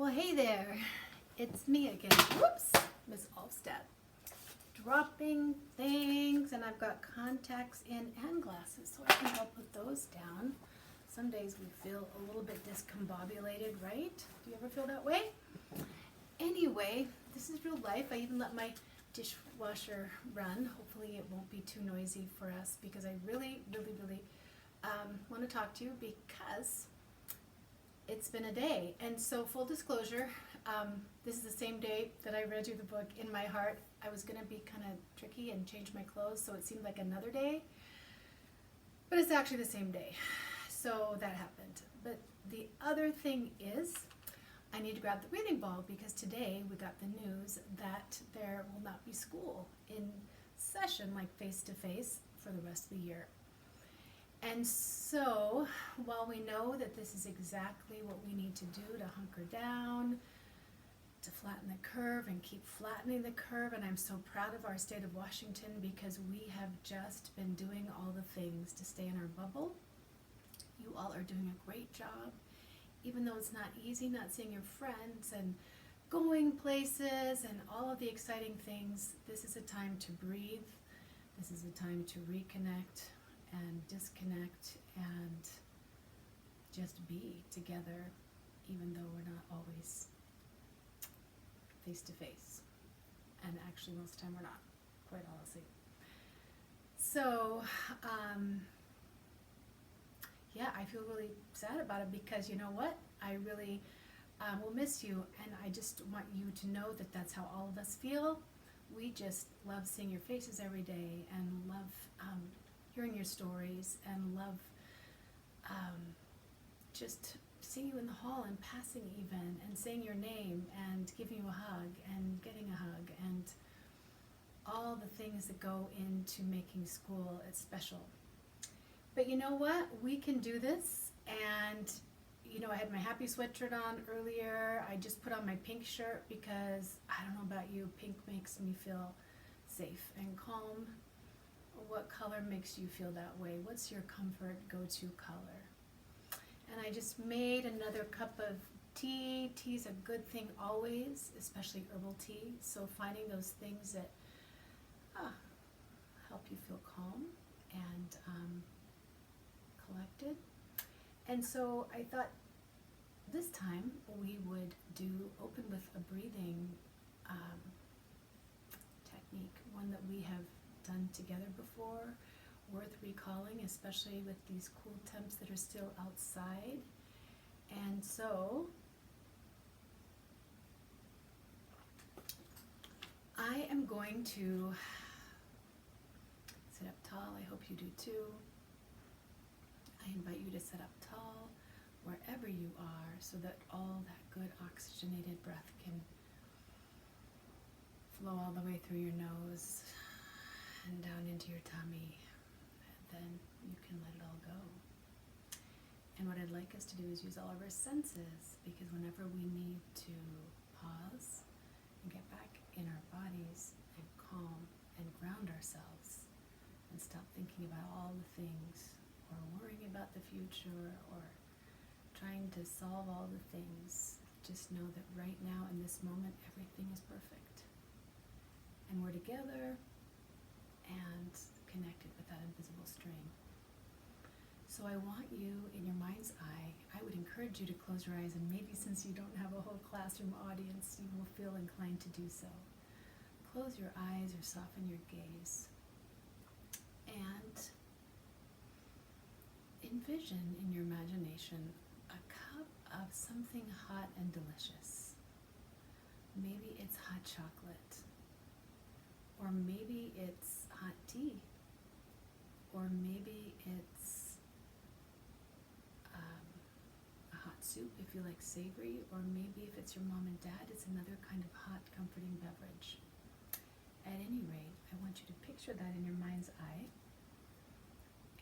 Well, hey there. It's me again. Whoops, Miss Allstat. Dropping things, and I've got contacts in and glasses, so I think I'll put those down. Some days we feel a little bit discombobulated, right? Do you ever feel that way? Anyway, this is real life. I even let my dishwasher run. Hopefully it won't be too noisy for us because I really want to talk to you because it's been a day. And so full disclosure, this is the same day that I read you the book. In my heart, I was going to be kind of tricky and change my clothes, so it seemed like another day. But it's actually the same day. So that happened. But the other thing is, I need to grab the breathing ball because today we got the news that there will not be school in session, like face-to-face, for the rest of the year. And so, while we know that this is exactly what we need to do to hunker down, to flatten the curve and keep flattening the curve, and I'm so proud of our state of Washington because we have just been doing all the things to stay in our bubble. You all are doing a great job, even though it's not easy, not seeing your friends and going places and all of the exciting things. This is a time to breathe. This is a time to reconnect and disconnect and just be together, even though we're not always face to face. And actually most of the time we're not, quite honestly. So, yeah, I feel really sad about it because you know what? I really will miss you, and I just want you to know that that's how all of us feel. We just love seeing your faces every day and love hearing your stories and love just seeing you in the hall and passing even and saying your name and giving you a hug and getting a hug and all the things that go into making school special. But you know what? We can do this. And you know, I had my happy sweatshirt on earlier. I just put on my pink shirt because I don't know about you, pink makes me feel safe and calm. What color makes you feel that way? What's your comfort go-to color? And I just made another cup of tea. Tea's a good thing always, especially herbal tea. So finding those things that help you feel calm and collected. And so I thought this time we would open with a breathing technique, one that we have done together before, worth recalling, especially with these cool temps that are still outside. And so I am going to sit up tall. I hope you do too. I invite you to sit up tall wherever you are so that all that good oxygenated breath can flow all the way through your nose and down into your tummy. And then you can let it all go. And what I'd like us to do is use all of our senses, because whenever we need to pause and get back in our bodies and calm and ground ourselves and stop thinking about all the things or worrying about the future or trying to solve all the things, just know that right now in this moment everything is perfect. And we're together and connected with that invisible string. So I want you, in your mind's eye, I would encourage you to close your eyes, and maybe since you don't have a whole classroom audience, you will feel inclined to do so. Close your eyes or soften your gaze. And envision in your imagination a cup of something hot and delicious. Maybe it's hot chocolate, or maybe it's hot tea, or maybe it's a hot soup if you like savory, or maybe if it's your mom and dad, it's another kind of hot, comforting beverage. At any rate, I want you to picture that in your mind's eye.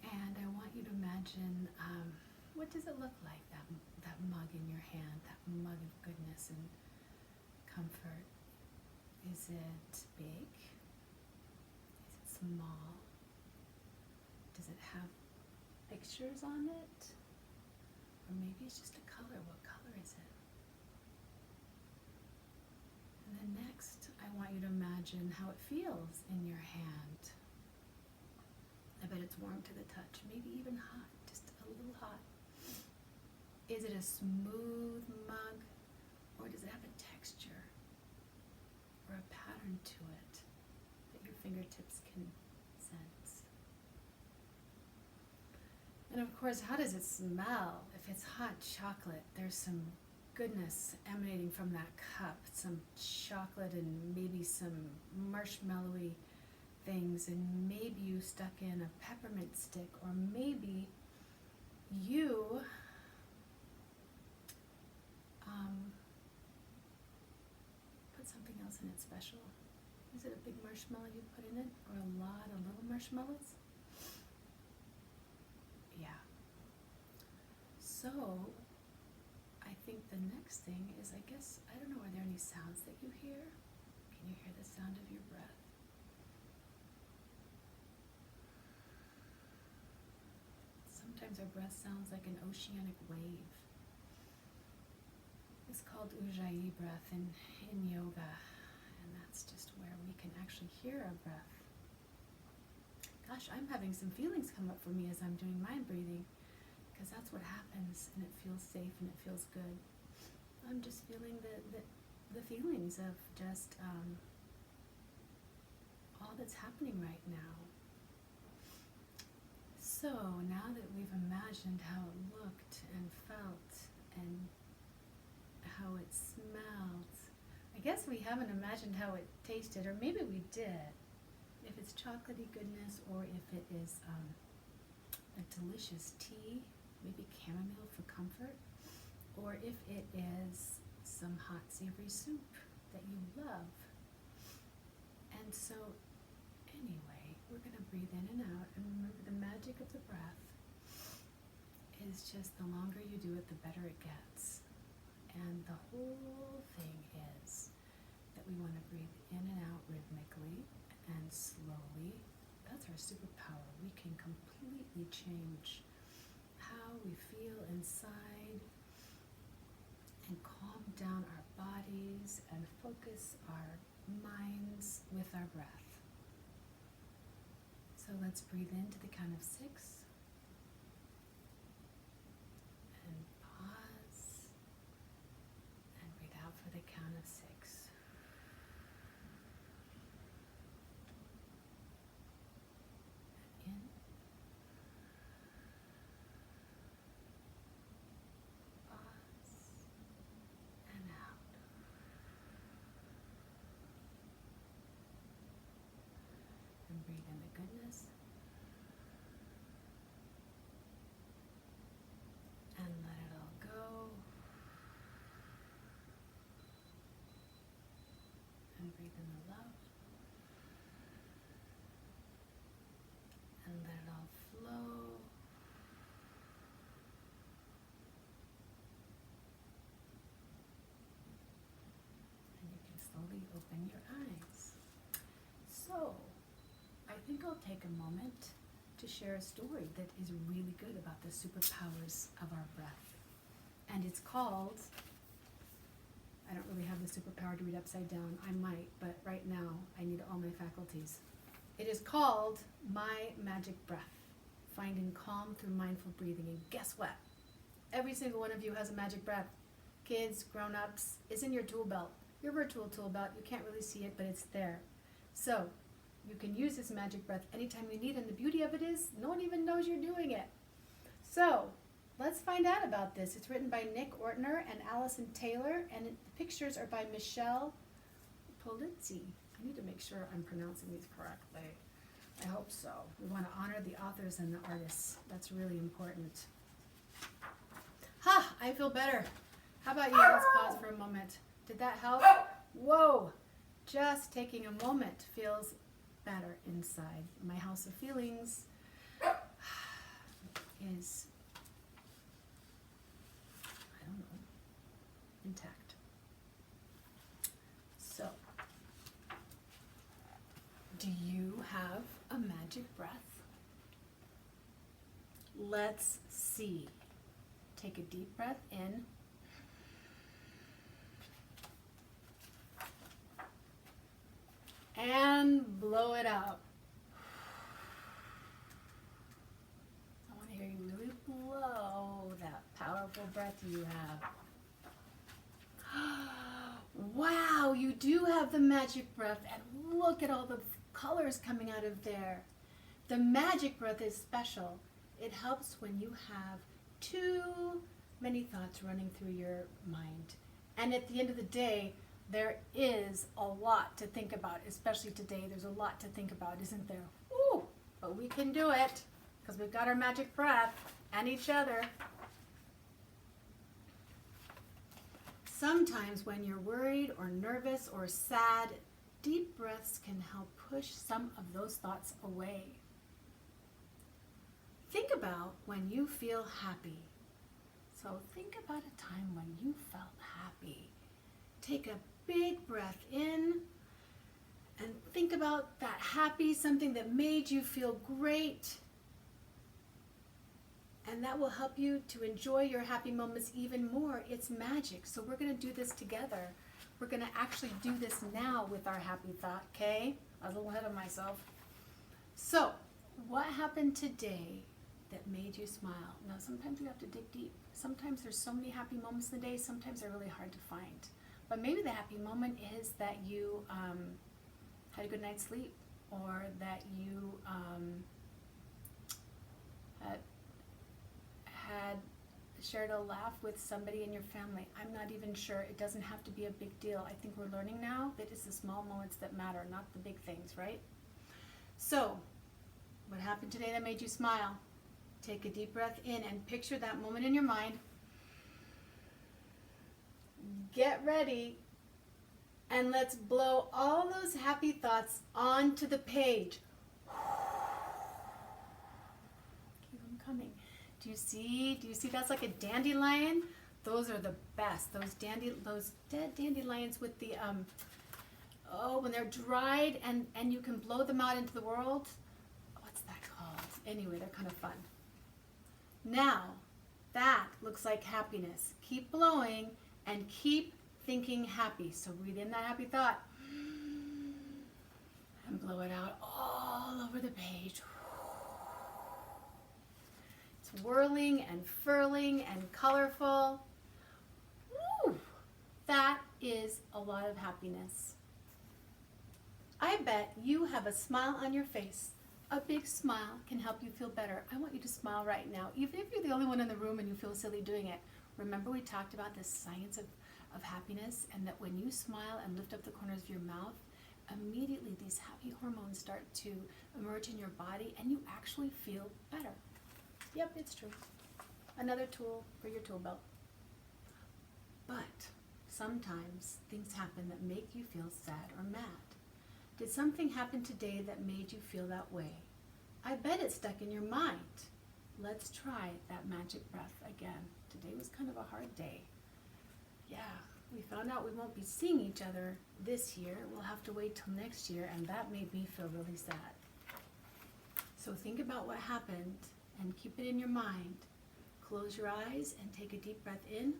And I want you to imagine, what does it look like, that mug in your hand, that mug of goodness and comfort? Is it big? Is it small? Does it have pictures on it? Or maybe it's just a color. What color is it? imagine how it feels in your hand. I bet it's warm to the touch, maybe even hot, just a little hot. Is it a smooth mug, or does it have a texture or a pattern to it that your fingertips can sense? And of course, how does it smell? If it's hot chocolate, there's some goodness emanating from that cup, some chocolate and maybe some marshmallowy things, and maybe you stuck in a peppermint stick, or maybe you put something else in it special. Is it a big marshmallow you put in it, or a lot of little marshmallows? Yeah. So I think the next thing is, I guess, I don't know, are there any sounds that you hear? Can you hear the sound of your breath? Sometimes our breath sounds like an oceanic wave. It's called Ujjayi breath in yoga, and that's just where we can actually hear our breath. Gosh, I'm having some feelings come up for me as I'm doing mind breathing, because that's what happens, and it feels safe and it feels good. I'm just feeling the feelings of just all that's happening right now. So now that we've imagined how it looked and felt and how it smelled, I guess we haven't imagined how it tasted, or maybe we did. If it's chocolatey goodness, or if it is a delicious tea, maybe chamomile for comfort, or if it is some hot savory soup that you love. And so anyway, we're going to breathe in and out, and remember, the magic of the breath is just the longer you do it, the better it gets. And the whole thing is that we want to breathe in and out rhythmically and slowly. That's our superpower. We can completely change how we feel inside and calm down our bodies and focus our minds with our breath. So let's breathe into the count of 6 and pause and breathe out for the count of 6. And in, pause, and out. And breathe in the goodness. And let it all go. And breathe in the love. And let it all flow. And you can slowly open your eyes. So, I think I'll take a moment to share a story that is really good about the superpowers of our breath. And it's called, I don't really have the superpower to read upside down. I might, but right now I need all my faculties. It is called My Magic Breath, Finding Calm Through Mindful Breathing. And guess what? Every single one of you has a magic breath. Kids, grown-ups, it's in your tool belt. Your virtual tool belt. You can't really see it, but it's there. So, you can use this magic breath anytime you need, and the beauty of it is no one even knows you're doing it. So, let's find out about this. It's written by Nick Ortner and Allison Taylor, and the pictures are by Michelle Polizzi. I need to make sure I'm pronouncing these correctly. I hope so. We want to honor the authors and the artists. That's really important. Ha! I feel better. How about you? Let's pause for a moment. Did that help? Whoa! Just taking a moment feels better inside. My house of feelings is, I don't know, intact. So, do you have a magic breath? Let's see. Take a deep breath in. And blow it out. I want to hear you really blow that powerful breath you have. Wow, you do have the magic breath, and look at all the colors coming out of there. The magic breath is special. It helps when you have too many thoughts running through your mind. And at the end of the day, there is a lot to think about, especially today. There's a lot to think about, isn't there? Ooh, but we can do it because we've got our magic breath and each other. Sometimes when you're worried or nervous or sad, deep breaths can help push some of those thoughts away. Think about when you feel happy. So think about a time when you felt happy. Take a big breath in and think about that happy, something that made you feel great. And that will help you to enjoy your happy moments even more. It's magic. So we're going to do this together. We're going to actually do this now with our happy thought, okay? I was a little ahead of myself. So, what happened today that made you smile? Now, sometimes you have to dig deep. Sometimes there's so many happy moments in the day, sometimes they're really hard to find. But maybe the happy moment is that you had a good night's sleep, or that you had shared a laugh with somebody in your family. I'm not even sure. It doesn't have to be a big deal. I think we're learning now that it's the small moments that matter, not the big things, right? So, what happened today that made you smile? Take a deep breath in and picture that moment in your mind. Get ready, and let's blow all those happy thoughts onto the page. Keep them coming. Do you see that's like a dandelion? Those are the best. Those dead dandelions with the when they're dried and you can blow them out into the world. What's that called? Anyway, they're kind of fun. Now, that looks like happiness. Keep blowing and keep thinking happy. So breathe in that happy thought and blow it out all over the page. It's whirling and furling and colorful. Woo! That is a lot of happiness. I bet you have a smile on your face. A big smile can help you feel better. I want you to smile right now, even if you're the only one in the room and you feel silly doing it. Remember we talked about the science of happiness, and that when you smile and lift up the corners of your mouth, immediately these happy hormones start to emerge in your body and you actually feel better. Yep, it's true. Another tool for your tool belt. But sometimes things happen that make you feel sad or mad. Did something happen today that made you feel that way? I bet it's stuck in your mind. Let's try that magic breath again. Today was kind of a hard day. Yeah, we found out we won't be seeing each other this year. We'll have to wait till next year, and that made me feel really sad. So think about what happened and keep it in your mind. Close your eyes and take a deep breath in.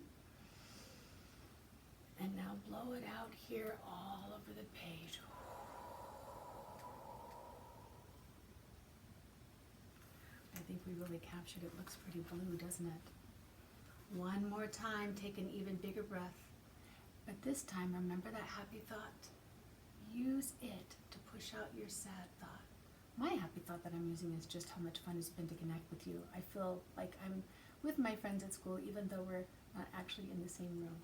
And now blow it out here all over the page. I think we really captured it. Looks pretty blue, doesn't it? One more time, take an even bigger breath. But this time, remember that happy thought. Use it to push out your sad thought. My happy thought that I'm using is just how much fun it's been to connect with you. I feel like I'm with my friends at school, even though we're not actually in the same room.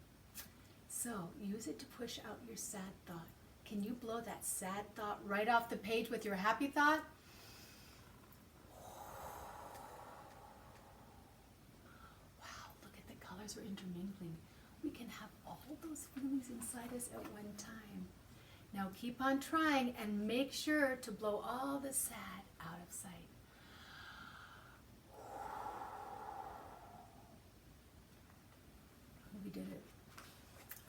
So use it to push out your sad thought. Can you blow that sad thought right off the page with your happy thought? Wow, look at the colors are intermingling. We can have all those feelings inside us at one time. Now keep on trying and make sure to blow all the sad out of sight. We did it.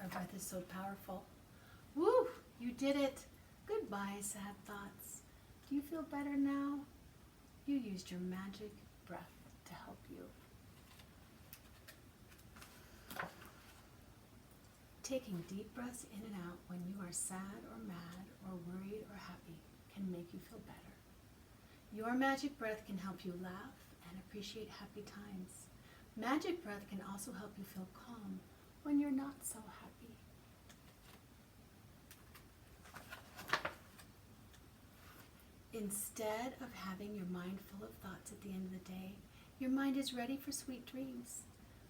Our breath is so powerful. Woo! You did it. Goodbye, sad thoughts. Do you feel better now? You used your magic breath to help you. Taking deep breaths in and out when you are sad or mad or worried or happy can make you feel better. Your magic breath can help you laugh and appreciate happy times. Magic breath can also help you feel calm when you're not so happy. Instead of having your mind full of thoughts at the end of the day, your mind is ready for sweet dreams.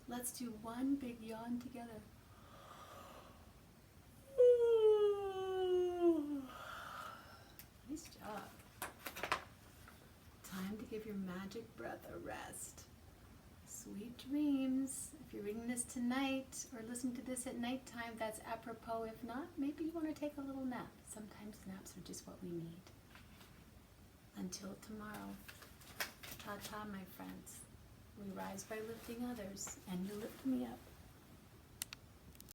Let's do one big yawn together. Nice job. Time to give your magic breath a rest. Sweet dreams. If you're reading this tonight or listening to this at nighttime, that's apropos. If not, maybe you want to take a little nap. Sometimes naps are just what we need. Until tomorrow. Ta-ta, my friends. We rise by lifting others, and you lift me up.